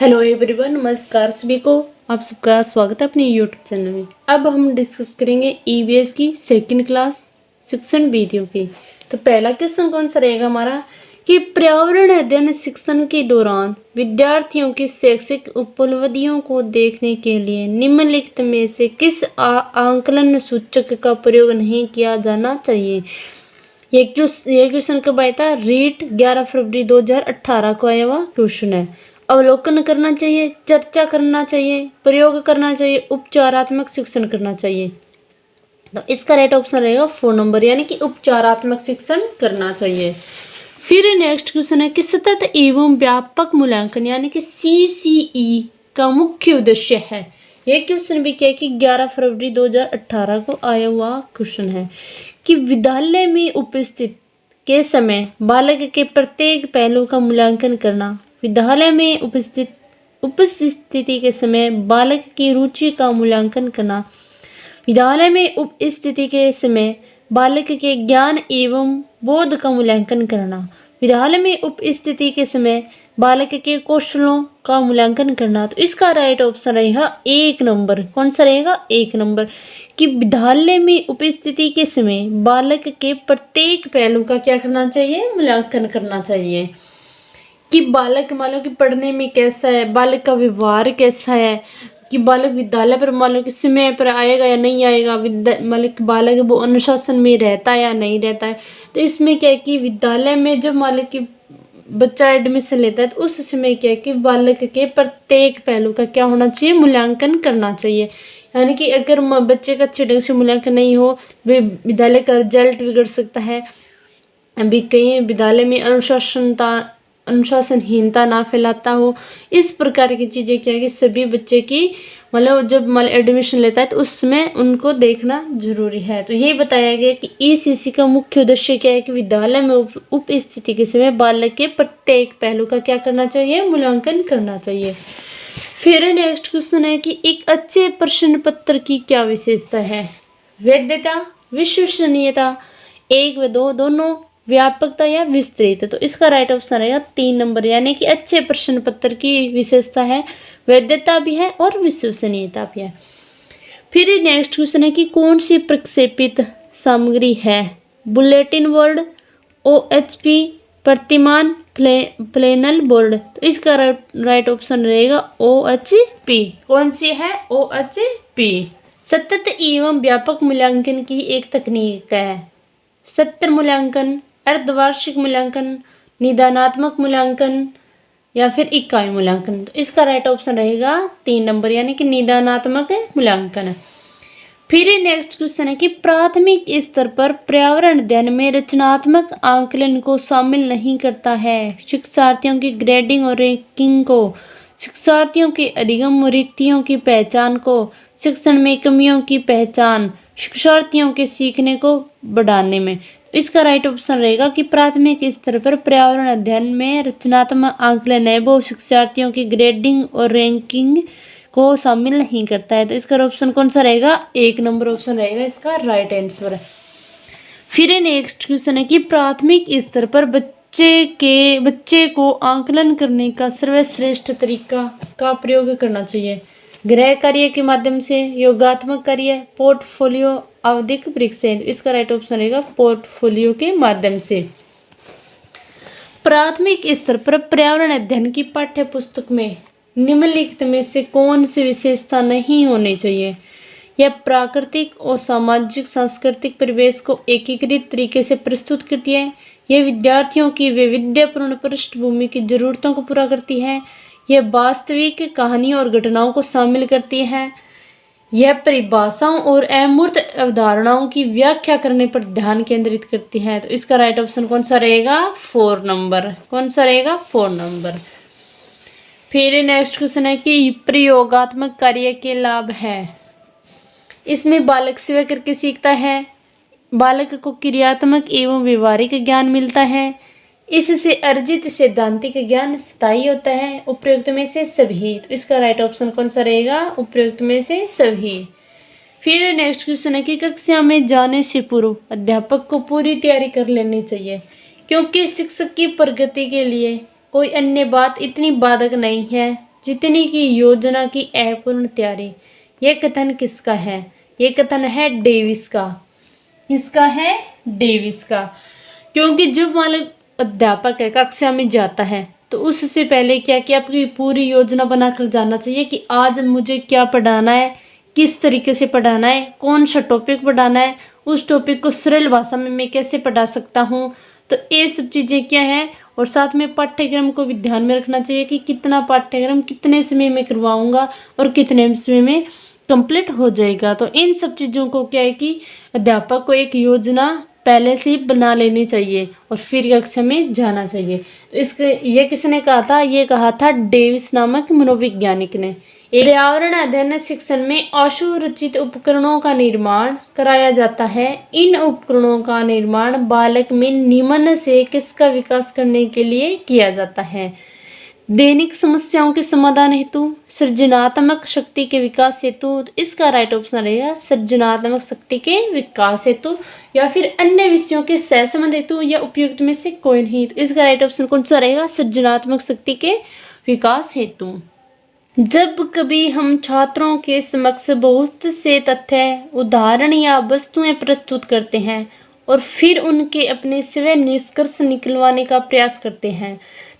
Hello everyone, नमस्कार सभी को। आप सबका स्वागत है अपने यूट्यूब चैनल में। अब हम डिस्कस करेंगे ईवीएस की सेकंड क्लास शिक्षण वीडियो की। तो पहला क्वेश्चन कौन सा रहेगा हमारा कि पर्यावरण अध्ययन शिक्षण के दौरान विद्यार्थियों की शैक्षिक उपलब्धियों को देखने के लिए निम्नलिखित में से किस आंकलन सूचक का प्रयोग नहीं किया जाना चाहिए। ये क्वेश्चन कब आया था? रीट 11 फरवरी 2018 को आया हुआ क्वेश्चन है। अवलोकन करना चाहिए, चर्चा करना चाहिए, प्रयोग करना चाहिए, उपचारात्मक शिक्षण करना चाहिए। तो इसका राइट ऑप्शन रहेगा 4 नंबर, यानी कि उपचारात्मक शिक्षण करना चाहिए। फिर नेक्स्ट क्वेश्चन है कि सतत एवं व्यापक मूल्यांकन यानी कि सीसीई का मुख्य उद्देश्य है। यह क्वेश्चन भी क्या है कि 11 फरवरी 2018 को आया हुआ क्वेश्चन है कि विद्यालय में उपस्थित के समय बालक के प्रत्येक पहलू का मूल्यांकन करना। विद्यालय में उपस्थिति के समय बालक की रुचि का मूल्यांकन करना। विद्यालय में उपस्थिति के समय बालक के ज्ञान एवं बोध का मूल्यांकन करना। विद्यालय में उपस्थिति के समय बालक के कौशलों का मूल्यांकन करना। तो इसका राइट ऑप्शन रहेगा 1 नंबर। कौन सा रहेगा? 1 नंबर कि विद्यालय में उपस्थिति के समय बालक के प्रत्येक पहलू का क्या करना चाहिए? मूल्यांकन करना चाहिए कि बालक मान लो कि पढ़ने में कैसा है, बालक का व्यवहार कैसा है, कि बालक विद्यालय पर मान लो कि समय पर आएगा या नहीं आएगा, मतलब बालक वो अनुशासन में रहता है या नहीं रहता है। तो इसमें क्या है कि विद्यालय में जब मान लो कि बच्चा एडमिशन लेता है तो उस समय क्या है कि बालक के प्रत्येक पहलू का क्या होना चाहिए? मूल्यांकन करना चाहिए। यानी कि अगर बच्चे का अच्छे ढंग से मूल्यांकन नहीं हो, वे विद्यालय का रिजल्ट बिगड़ सकता है। अभी कई विद्यालय में अनुशासनहीनता ना फैलाता हो, इस प्रकार की चीज़ें क्या है कि सभी बच्चे की मतलब जब एडमिशन लेता है तो उस समय उनको देखना जरूरी है। तो ये बताया गया कि ईसीसी का मुख्य उद्देश्य क्या है कि विद्यालय में उपस्थिति के समय बालक के प्रत्येक पहलू का क्या करना चाहिए? मूल्यांकन करना चाहिए। फिर नेक्स्ट क्वेश्चन है कि एक अच्छे प्रश्न पत्र की क्या विशेषता है? वैधता, विश्वसनीयता, 1 व 2 दोनों, व्यापकता या विस्तृत। तो इसका राइट ऑप्शन रहेगा 3 नंबर, यानी कि अच्छे प्रश्न पत्र की विशेषता है वैधता भी है और विश्वसनीयता भी है। फिर नेक्स्ट क्वेश्चन है कि कौन सी प्रक्षेपित सामग्री है? बुलेटिन बोर्ड, ओएचपी, प्रतिमान, प्लेनल बोर्ड। तो इसका राइट ऑप्शन रहेगा ओएचपी। कौन सी है? ओएचपी। सतत एवं व्यापक मूल्यांकन की एक तकनीक है। सत्र मूल्यांकन, अर्धवार्षिक मूल्यांकन, निदानात्मक मूल्यांकन या फिर इकाई मूल्यांकन। तो इसका राइट ऑप्शन रहेगा 3 नंबर, यानी कि निदानात्मक मूल्यांकन। फिर नेक्स्ट क्वेश्चन है कि प्राथमिक स्तर पर पर्यावरण अध्ययन में रचनात्मक आंकलन को शामिल नहीं करता है। शिक्षार्थियों की ग्रेडिंग और रैंकिंग को, शिक्षार्थियों के अधिगम रिक्तियों की पहचान को, शिक्षण में कमियों की पहचान, शिक्षार्थियों के सीखने को बढ़ाने में। इसका राइट ऑप्शन रहेगा कि प्राथमिक स्तर पर पर्यावरण अध्ययन में रचनात्मक आंकलन है वो शिक्षार्थियों की ग्रेडिंग और रैंकिंग को शामिल नहीं करता है। तो इसका ऑप्शन कौन सा रहेगा? 1 नंबर ऑप्शन रहेगा इसका राइट आंसर। फिर नेक्स्ट क्वेश्चन है कि प्राथमिक स्तर पर बच्चे को आंकलन करने का सर्वश्रेष्ठ तरीका का प्रयोग करना चाहिए। गृह कार्य के माध्यम से, योगात्मक कार्य, पोर्टफोलियो, आवधिक परीक्षाएं। इसका राइट ऑप्शन रहेगा पोर्टफोलियो के माध्यम से। प्राथमिक स्तर पर पर्यावरण अध्ययन की पाठ्य पुस्तक में निम्नलिखित में से कौन सी विशेषता नहीं होनी चाहिए? यह प्राकृतिक और सामाजिक सांस्कृतिक परिवेश को एकीकृत तरीके से प्रस्तुत करती है। यह विद्यार्थियों की वैविध्यपूर्ण पृष्ठभूमि की जरूरतों को पूरा करती है। यह वास्तविक कहानियों और घटनाओं को शामिल करती है। यह परिभाषाओं और अमूर्त अवधारणाओं की व्याख्या करने पर ध्यान केंद्रित करती है। तो इसका राइट ऑप्शन कौन सा रहेगा? 4 नंबर। कौन सा रहेगा? 4 नंबर। फिर नेक्स्ट क्वेश्चन है कि प्रयोगात्मक कार्य के लाभ है। इसमें बालक स्वयं करके सीखता है, बालक को क्रियात्मक एवं व्यवहारिक ज्ञान मिलता है, इससे अर्जित सैद्धांतिक ज्ञान स्थायी होता है। उपयुक्त में से सभी। तो इसका राइट ऑप्शन कौन सा रहेगा? उपयुक्त में से सभी। फिर नेक्स्ट क्वेश्चन है कि कक्षा में जाने से पूर्व अध्यापक को पूरी तैयारी कर लेनी चाहिए, क्योंकि शिक्षक की प्रगति के लिए कोई अन्य बात इतनी बाधक नहीं है जितनी की योजना की अपूर्ण तैयारी। यह कथन किसका है? यह कथन है डेविस का। किसका है? डेविस का। क्योंकि जब मान लो अध्यापक है कक्षा में जाता है तो उससे पहले क्या क्या आपकी पूरी योजना बनाकर जाना चाहिए कि आज मुझे क्या पढ़ाना है, किस तरीके से पढ़ाना है, कौन सा टॉपिक पढ़ाना है, उस टॉपिक को सरल भाषा में मैं कैसे पढ़ा सकता हूँ। तो ये सब चीज़ें क्या है। और साथ में पाठ्यक्रम को भी ध्यान में रखना चाहिए कि कितना पाठ्यक्रम कितने समय में करवाऊंगा और कितने समय में कंप्लीट हो जाएगा। तो इन सब चीज़ों को क्या है कि अध्यापक को एक योजना पहले से ही बना लेनी चाहिए और फिर कक्षा में जाना चाहिए। तो इसके ये किसने कहा था? ये कहा था डेविस नामक मनोवैज्ञानिक ने। पर्यावरण अध्ययन शिक्षण में असुरक्षित उपकरणों का निर्माण कराया जाता है। इन उपकरणों का निर्माण बालक में निम्न से किसका विकास करने के लिए किया जाता है? दैनिक समस्याओं के समाधान हेतु, सृजनात्मक शक्ति के विकास हेतु। तो इसका राइट ऑप्शन रहेगा सृजनात्मक शक्ति के विकास हेतु, या फिर अन्य विषयों के सहसंबंध हेतु, या उपयुक्त में से कोई नहीं। तो इसका राइट ऑप्शन कौन सा रहेगा? सृजनात्मक शक्ति के विकास हेतु। जब कभी हम छात्रों के समक्ष बहुत से तथ्य, उदाहरण या वस्तुएं प्रस्तुत करते हैं और फिर उनके अपने स्वयं निष्कर्ष निकलवाने का प्रयास करते हैं,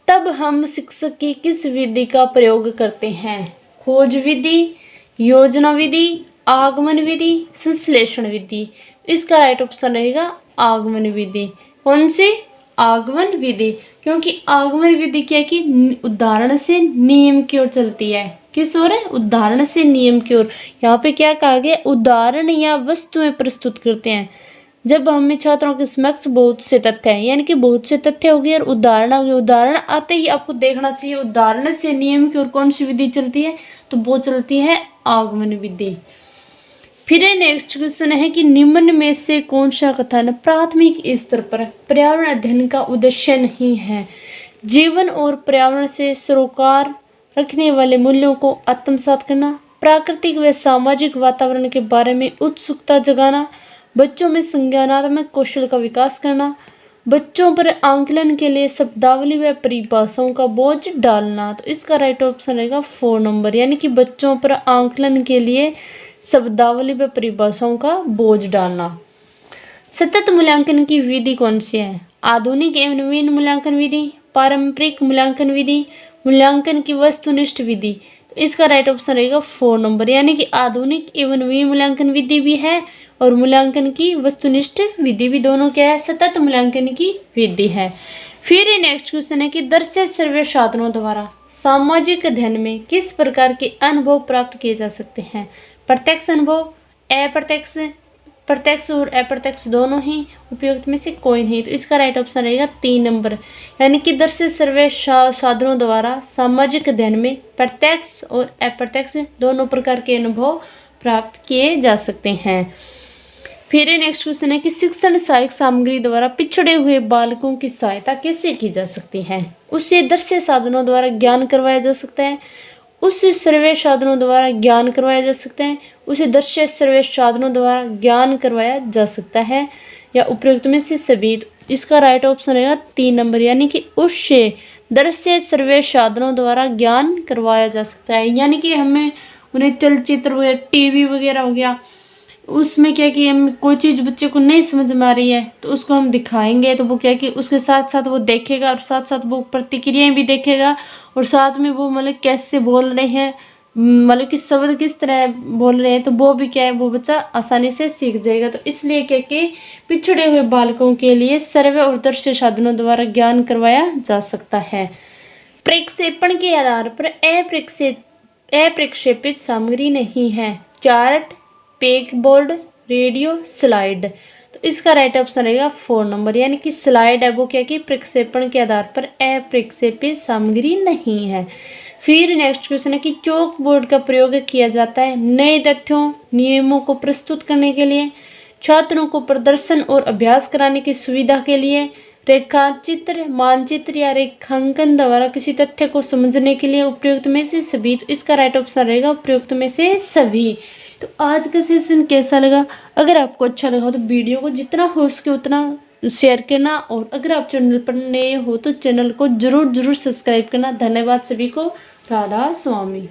तब हम शिक्षक की किस विधि का प्रयोग करते हैं? खोज विधि, योजना विधि, आगमन विधि, संश्लेषण विधि। इसका राइट ऑप्शन रहेगा आगमन विधि। कौन सी? आगमन विधि। क्योंकि आगमन विधि क्या है कि उदाहरण से नियम की ओर चलती है। किस ओर है? उदाहरण से नियम की ओर। यहाँ पे क्या कहा गया? उदाहरण या वस्तुएं प्रस्तुत करते हैं। जब हमें छात्रों के समक्ष बहुत से तथ्य हैं, यानी कि बहुत से तथ्य हो गए और उदाहरण हो गए। उदाहरण आते ही आपको देखना चाहिए उदाहरण से नियम की ओर कौन सी विधि चलती है, तो वो चलती है आगमन विधि। फिर नेक्स्ट क्वेश्चन है कि निम्न में से कौन सा कथन प्राथमिक स्तर पर पर्यावरण अध्ययन का उद्देश्य नहीं है? जीवन और पर्यावरण से सरोकार रखने वाले मूल्यों को आत्मसात करना, प्राकृतिक व सामाजिक वातावरण के बारे में उत्सुकता जगाना, बच्चों में संज्ञानात्मक कौशल का विकास करना, बच्चों पर आंकलन के लिए शब्दावली व परिभाषाओं का बोझ डालना। तो इसका राइट ऑप्शन रहेगा 4 नंबर, यानी कि बच्चों पर आंकलन के लिए शब्दावली व परिभाषाओं का बोझ डालना। सतत मूल्यांकन की विधि कौन सी है? आधुनिक एवं नवीन मूल्यांकन विधि, पारंपरिक मूल्यांकन विधि, मूल्यांकन की वस्तुनिष्ठ विधि। तो इसका राइट ऑप्शन रहेगा 4 नंबर, यानी कि आधुनिक एवं नवीन मूल्यांकन विधि भी है और मूल्यांकन की वस्तुनिष्ठ विधि भी, दोनों क्या है? सतत मूल्यांकन की विधि है। फिर ये नेक्स्ट क्वेश्चन है कि दर्शक सर्वे साधनों द्वारा सामाजिक अध्ययन में किस प्रकार के अनुभव प्राप्त किए जा सकते हैं? प्रत्यक्ष अनुभव, अप्रत्यक्ष, प्रत्यक्ष और अप्रत्यक्ष दोनों ही, उपयुक्त में से कोई नहीं। तो इसका राइट ऑप्शन रहेगा 3 नंबर, यानी कि दर्शक सर्वे साधनों द्वारा सामाजिक अध्ययन में प्रत्यक्ष और अप्रत्यक्ष दोनों प्रकार के अनुभव प्राप्त किए जा सकते हैं। फिर नेक्स्ट क्वेश्चन है कि शिक्षण सहायक सामग्री द्वारा पिछड़े हुए बालकों की सहायता कैसे की जा सकती है? उसे दृश्य साधनों द्वारा ज्ञान करवाया जा सकता है, उसे सर्वे साधनों द्वारा ज्ञान करवाया जा सकता है, उसे दृश्य सर्वे साधनों द्वारा ज्ञान करवाया जा सकता है, या उपयुक्त में से सभी। इसका राइट ऑप्शन रहेगा 3 नंबर, यानी कि उससे दृश्य सर्वे साधनों द्वारा ज्ञान करवाया जा सकता है। यानी कि हमें उन्हें चलचित्र वगैरह, टीवी वगैरह हो गया, उसमें क्या कि हम कोई चीज़ बच्चे को नहीं समझ में आ रही है तो उसको हम दिखाएंगे, तो वो क्या कि उसके साथ साथ वो देखेगा और साथ साथ वो प्रतिक्रियाएं भी देखेगा, और साथ में वो मतलब कैसे बोल रहे हैं, मतलब कि शब्द किस तरह बोल रहे हैं, तो वो भी क्या है, वो बच्चा आसानी से सीख जाएगा। तो इसलिए क्या कि पिछड़े हुए बालकों के लिए सर्वे और दृश्य साधनों द्वारा ज्ञान करवाया जा सकता है। प्रक्षेपण के आधार पर अप्रक्षेपित सामग्री नहीं है। Chart, peg board, radio, slide. तो इसका राइट ऑप्शन रहेगा 4 नंबर, यानी कि स्लाइड है वो क्या कि प्रक्षेपण के आधार पर अप्रक्षेपित सामग्री नहीं है। फिर नेक्स्ट क्वेश्चन है कि चौक बोर्ड का प्रयोग किया जाता है नए तथ्यों, नियमों को प्रस्तुत करने के लिए, छात्रों को प्रदर्शन और अभ्यास कराने की सुविधा के लिए, रेखाचित्र, मानचित्र या रेखांकन द्वारा किसी तथ्य को समझने के लिए, उपयुक्त में से सभी। तो इसका राइट ऑप्शन रहेगा उपयुक्त में से सभी। तो आज का सेशन कैसा लगा? अगर आपको अच्छा लगा हो तो वीडियो को जितना हो सके उतना शेयर करना, और अगर आप चैनल पर नए हो तो चैनल को जरूर सब्सक्राइब करना। धन्यवाद सभी को। राधा स्वामी।